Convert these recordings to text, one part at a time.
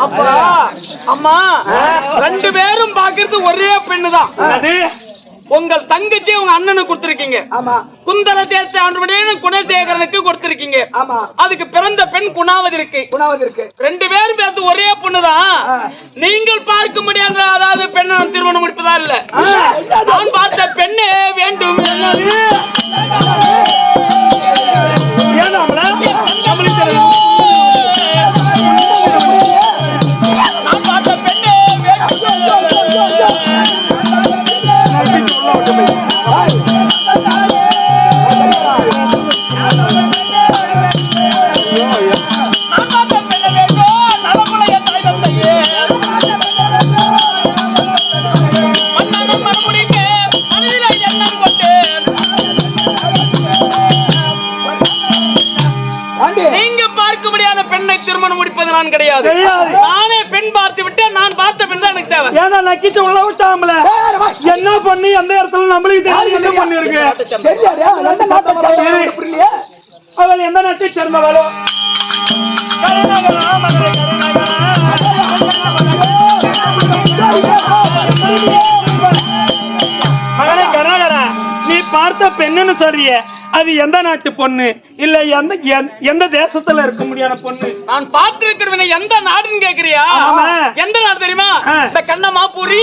அப்பா அம்மா ரெண்டு பேரும் பாக்குறது ஒரே பெண்ணுதான். உங்கள் தங்கச்சி உங்க அண்ணனுக்கு கொடுத்திருக்கீங்க. குந்தல தேச ஆண்டவனே குணசேகரனுக்கு கொடுத்திருக்கீங்க. அதுக்கு பிறந்த பெண் குணாவதி இருக்கு. ரெண்டு பேரும் பேச ஒரே பொண்ணுதான். நீங்கள் பார்க்க முடியாத அதாவது பெண்ணை திருமணம் முடிப்பதா இல்ல. நான் பார்த்த பெண்ணே வேண்டும். நான் பார்த்த பெண்ணே திருமணம் முடிப்பது நான் கிடையாது. நானே பெண் பார்த்து விட்டேன். நான் பார்த்த பெண் தான் எனக்கு தேவை. ஏன்னா நக்கிட்டு உள்ள விட்டாமல என்ன பண்ணி அந்த இடத்துல நம்மளுக்கு தெரியும் என்ன பண்ணி இருக்கு. அவள் எந்த நாட்டை சேர்ந்தவளோ மகனே கனகரா, நீ பார்த்த பெண்ணுன்னு சொல்றிய அது எந்த நாட்டு பொண்ணு இல்ல எந்த தேசத்துல இருக்க முடியாத பொண்ணு? நான் பார்த்திருக்கிறவனை எந்த நாடுன்னு கேக்குறியா? எந்த நாடு தெரியுமா? இந்த கண்ணமாபுரி.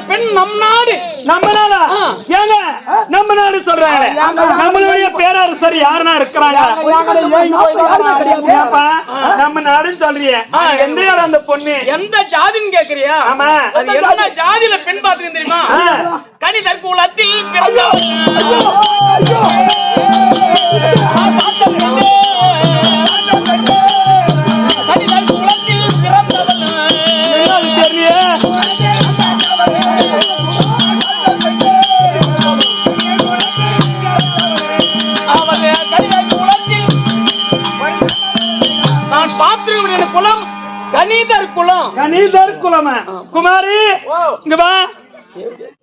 பெண் நம் நாடு. நம்ம நாடா? ஏங்க நம்ம நாடு சொல்றாங்க. நம்மளுடைய பேரரசர் யாருன்னா இருக்கிறாங்க? நம்ம நாடுன்னு சொல்றீங்க. எந்த இடம் அந்த பொண்ணு? எந்த ஜாதின்னு கேக்குறியா? ஆமா. அது என்ன ஜாதியில பெண் பாத்துக்கு தெரியுமா? கனிதர் குலத்தில் பிறந்தவள். கனிதர் குலத்தில் பிறந்தவள். நான் பார்த்திருக்கிற குலம் கனிதர் குலம். கனிதர் குலம். குமாரி இங்க வா.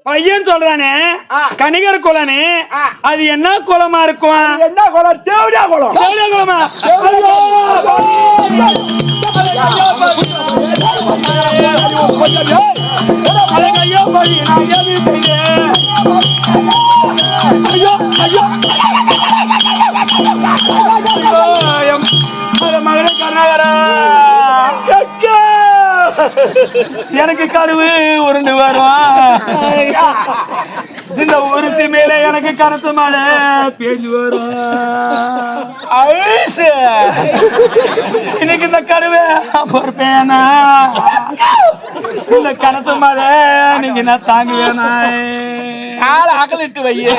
பையன் சொல்றானே கனிகர் குலனே, அது என்ன குலமா இருக்கும்? என்ன குலம்? தேவடியா குலம். தேவடியா குலமா? மகனே கருணாகரா, எனக்கு கருவு உருண்டு வரும். இந்த உருத்தி மேல எனக்கு கருத்து மழை பேஞ்சு வரும். இன்னைக்கு இந்த கருவை பொறுப்பேனா? இந்த கருத்து மழை நீங்க என்ன தாங்க வேணா? அகலிட்டு வைய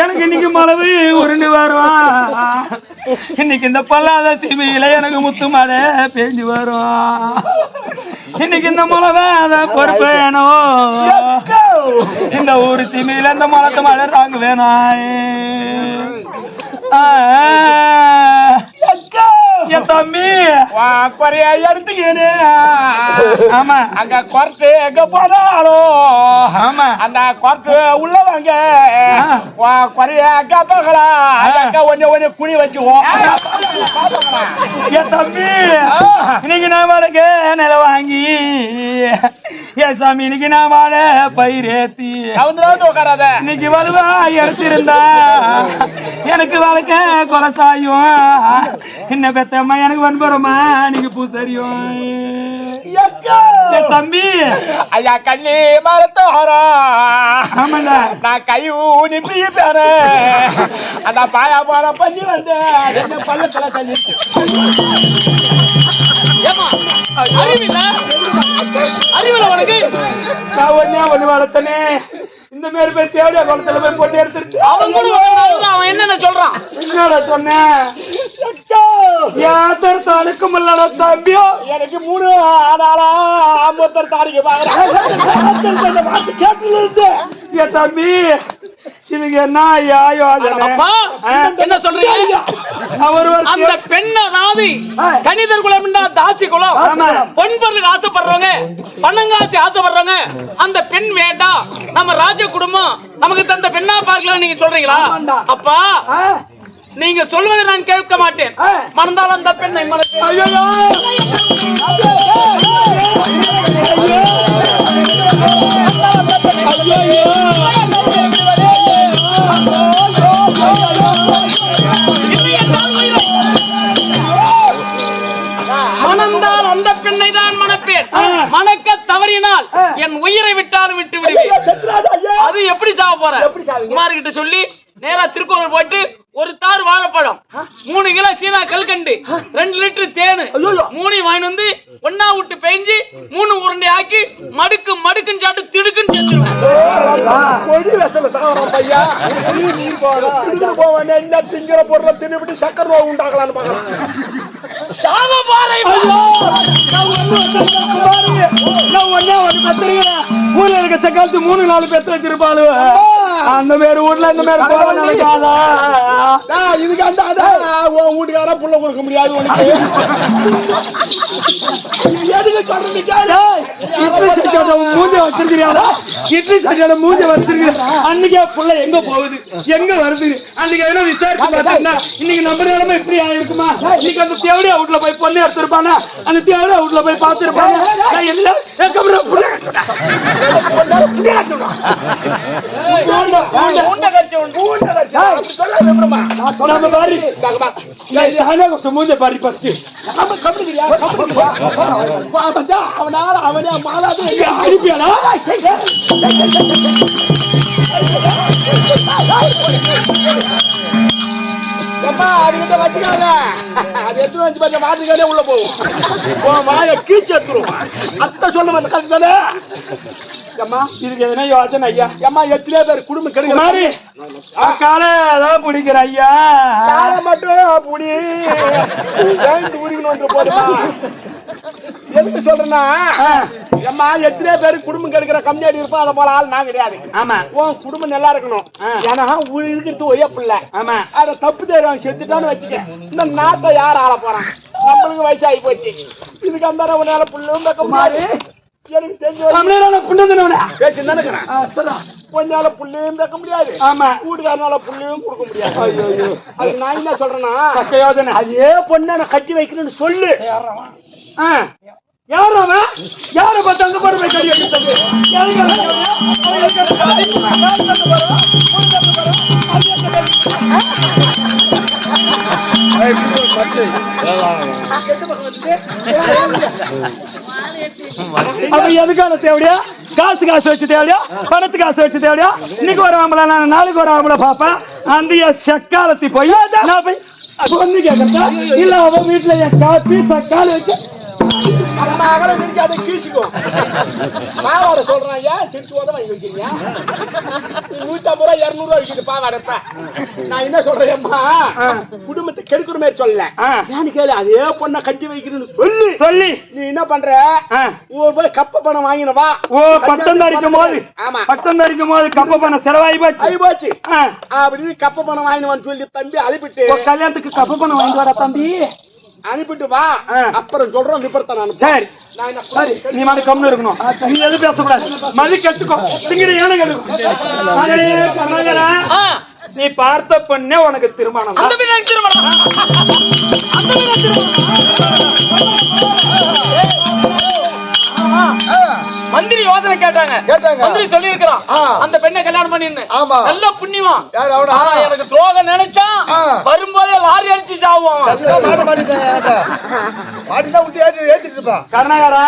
எனக்கு இன்னைக்கு மழை உருண்டு வரும். இன்னைக்கு இந்த பல்லாத சீமையில எனக்கு முத்து மழை பேஞ்சு வரும். இன்னைக்கு இந்த மழை பொறுப்பு வேணும். இந்த ஊரு சீமையில இந்த மழை மழை தாங்க வேணாம். என் தம்பி குறையா எடுத்துக்கேனே. ஆமா, அங்க குறைத்து எங்க போனாலும் ஆமா அந்த குறைத்து உள்ள வாங்க குறைய அக்கா பார்க்கலாம் அக்கா ஒன்னு குனி வச்சுவோம் என் தம்பி இன்னைக்கு நான் வாழக்க நில வாங்கி என் சாமி இன்னைக்கு நான் வாழ பயிரேத்தி உட்காராத இன்னைக்கு வருவா எடுத்திருந்தா எனக்கு வாழ்க்க கொலசாயும் என்ன பெத்தம்மா எனக்கு வன்புறமா நீங்க பூசரியும் தம்பி ஐயா கண்ணி மரத்தோரா ஆமாங்க நான் கை ஊனி பேர அதான் பாயா போற பண்ணி வந்தேன் பள்ளத்துல தண்ணி அறிவில உனக்கு நான் ஒண்ணு வளர்த்தனே இந்த மாதிரி பேர் தேவையா குளத்துல போய் போட்டு எடுத்துட்டு அவன் கூட அவன் என்னென்ன சொல்றான் என்னடா சொன்னேன் யாத்தர் முல்லட தம்பியோ எனக்கு 3 ஆனாலா அம்பத்தர் தாடிக்கு பாக்குறேன் கேட்டுல இருந்து என் தம்பி இதுக்கு என்ன என்ன சொல்றீங்க அவர் அந்த பெண்ண ராதி கணிதர் குலம் தாசி குலம் பொன்பொருளுக்கு ஆசைப்படுறவங்க பணங்காசி ஆசைப்படுறவங்க அந்த பெண் வேண்டாம் நம்ம ராஜ குடும்பம் நமக்கு தந்த பெண்ணா பார்க்கலாம் நீங்க சொல்றீங்களா அப்பா நீங்க சொல்வதை நான் கேட்க மாட்டேன் மறந்தால் அந்த பெண்ணை மணந்தால் அந்த பெண்ணை தான் மணப்பேன் மணக்க தவறினால் என் உயிரை விட்டாலும் விட்டு விடுவேன் அது எப்படி சாவ போற கிட்ட சொல்லி நேரா திருக்கோவில் போயிட்டு ஒரு தார் வாழைப்பழம் 3 கிலோ சீனா கல்கண்டு 2 லிட்டர் தேனு 3 வாங்கி வந்து ஒன்னா விட்டு பெஞ்சு 3 உருண்டை ஆக்கி மடுக்குன்னு சாட்டு திடுக்குன்னு செத்துருவேன் திங்கிற பொருளை தின்னுபிட்டு சக்கர நோய் உண்டாக்கலான்னு பாக்கலாம் ஊர்ல இருக்க சக்காலத்து 3-4 பெற்று வச்சிருப்பாளு அந்த மாதிரி ஊர்ல இந்த மாதிரி போக நடக்காதா இதுக்கு அந்த வீட்டுக்கார புள்ள கொடுக்க முடியாது உனக்கு மூஞ்ச வச்சிருக்கிறியாடா இட்லி சட்டியோட மூஞ்ச வச்சிருக்கிற அன்னைக்கே புள்ள எங்க போகுது எங்க வருது அன்னைக்கு எதனா விசாரிச்சு பார்த்தா இன்னைக்கு நம்ம நிலைமை இப்படி ஆயிருக்குமா இன்னைக்கு அந்த தேவடியா வீட்டுல போய் பொண்ணு எடுத்திருப்பானா அந்த தேவடியா வீட்டுல போய் பார்த்திருப்பாங்க மூஞ்ச பாரு பஸ்ட் அவனால அவனே மாலாது அனுப்பியாடா அதுகிட்ட வச்சுக்காத அது எடுத்து வச்சு பார்த்த மாட்டுக்காலே உள்ள போகும் வாய கீச்சு எடுத்துரும் அத்தை சொல்ல அந்த கருத்து தானே அம்மா இதுக்கு எதுனா யோசனை ஐயா அம்மா எத்தனையோ பேர் குடும்பம் கெடுக்கிற மாதிரி காலை ஏதாவது பிடிக்கிற ஐயா காலை மட்டும் புடி உரிக்கணும் போதுமா எதுக்கு சொல்றேன்னா அம்மா எத்தனையோ பேரு குடும்பம் கெடுக்கிற கம்மியாடி இருப்போம் அதை போல ஆள் நான் கிடையாது ஆமா உன் குடும்பம் நல்லா இருக்கணும் ஏன்னா இருக்கிறது ஒரே பிள்ளை ஆமா அதை தப்பு தெரியும் செத்துட்டான்னு வச்சுக்க இந்த நாட்டை யார் ஆள போறான் நம்மளுக்கு வயசாகி போச்சு இதுக்கு அந்த உன்னால புள்ளும் பக்கம் மாறி எனக்கு தெரிஞ்சு கொஞ்சால புள்ளையும் பேக்க முடியாது ஆமா வீட்டுக்காரனால புள்ளையும் கொடுக்க முடியாது அதுக்கு நான் என்ன சொல்றேன்னா அதே பொண்ணை நான் கட்டி வைக்கணும்னு சொல்லு யார் அவன் யாரை பார்த்து அங்க போய் கட்டி வைக்கிறது எதுக்கான தேவையா காசு வச்சு தேவையா பணத்து காசு வச்சு தேவையா இன்னைக்கு ஒரு ஆம்பளை நான் நாளைக்கு ஒரு ஆம்பளை பாப்பேன் அந்த சக்காலத்தி போய் நான் போய் பொண்ணு கேட்கறதா இல்ல அவன் வீட்டுல என் காப்பி தக்காளி வச்சு கீழ்ச்சிக்கும் பாவாடை சொல்றான் ஏன் சிரிச்சு வாங்கி வைக்கிறீங்க 150 ரூபா 200 ரூபா விற்கிது பாவாடை நான் என்ன சொல்றேன்மா குடும்பத்தை கெடுக்கிற மாதிரி சொல்லல ஏன்னு கேளு அதே பொண்ணை கட்டி வைக்கணும்னு சொல்லி நீ என்ன பண்ற போய் கப்ப பணம் வாங்கினவா பட்டம் தரிக்கும் போது ஆமா பட்டம் தரிக்கும் போது கப்ப பணம் செலவாகி போச்சு அப்படின்னு கப்ப பணம் வாங்கினவான்னு சொல்லி தம்பி அழிப்பிட்டு கல்யாணத்துக்கு கப்ப பணம் வாங்கிட்டு வர தம்பி அனுப்பிட்டு வா அப்புறம் சொல்றோம் விபரத்தை நான் சரி நீ மாதிரி கம்னு இருக்கணும் நீ எதுவும் பேசக்கூடாது மதி கட்டுக்கோ திங்கிற ஏன கட்டுக்கோ நீ பார்த்த பொண்ணே உனக்கு திருமணம் அந்த பெண்ணு எனக்கு திருமணம் அந்த பெண்ணு எனக்கு திருமணம் மந்திரி யோசனை கேட்டாங்க மந்திரி சொல்லி இருக்கிறான் அந்த பெண்ணை கல்யாணம் பண்ணின்னு நல்ல புண்ணியமா எனக்கு துரோகம் நினைச்சா வரும்போதே லாரி அடிச்சு சாவும் கருணாகரா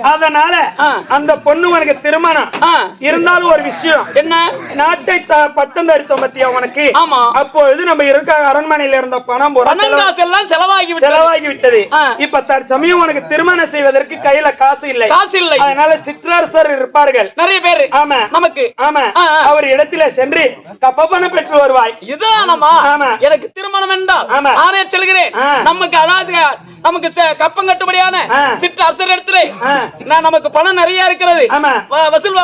அதனால அந்த பொண்ணு உனக்கு திருமணம் இருந்தாலும் ஒரு விஷயம் என்ன நாட்டை பட்டம் தரித்தோம் பத்தியா உனக்கு ஆமா அப்பொழுது நம்ம இருக்க அரண்மனையில இருந்த பணம் எல்லாம் செலவாகி விட்டது இப்ப தற்சமயம் உனக்கு திருமணம் செய்வதற்கு கையில காசு இல்லை அதனால சிற்றரசர் இருப்பார்கள் நிறைய பேரு ஆமா நமக்கு ஆமா அவர் இடத்துல சென்று கப்பப்பணம் பெற்று வருவாய் இதுதானமா எனக்கு திருமணம் என்றால் நானே செல்கிறேன் நமக்கு அதாவது நமக்கு கப்பம் கட்டுபடியான சிற்றரசர் இடத்துல நமக்கு பணம் நிறைய இருக்கிறது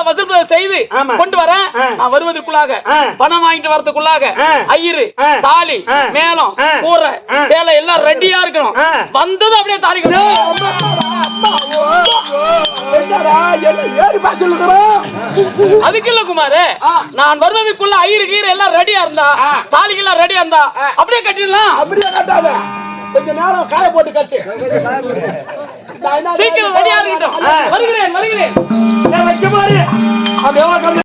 வசூல் செய்து கொண்டு வர நான் வருவதற்குள்ளாக பணம் வாங்கிட்டு வரதுக்குள்ளாக ஐயரு தாலி மேளம் கூரை சேலை எல்லாம் ரெடியா இருக்கணும் வந்தது அப்படியே தாரிக்கணும் அதுக்கு இல்ல குமாரு நான் வருவதற்குள்ள ஐயரு கீரை எல்லாம் ரெடியா இருந்தா தாலிக்கு எல்லாம் ரெடியா இருந்தா அப்படியே கட்டிடலாம் அப்படியே கட்டாத கொஞ்ச நேரம் காய போட்டு கட்டு சீக்கிரம் ரெடியா இருக்கட்டும் வருகிறேன்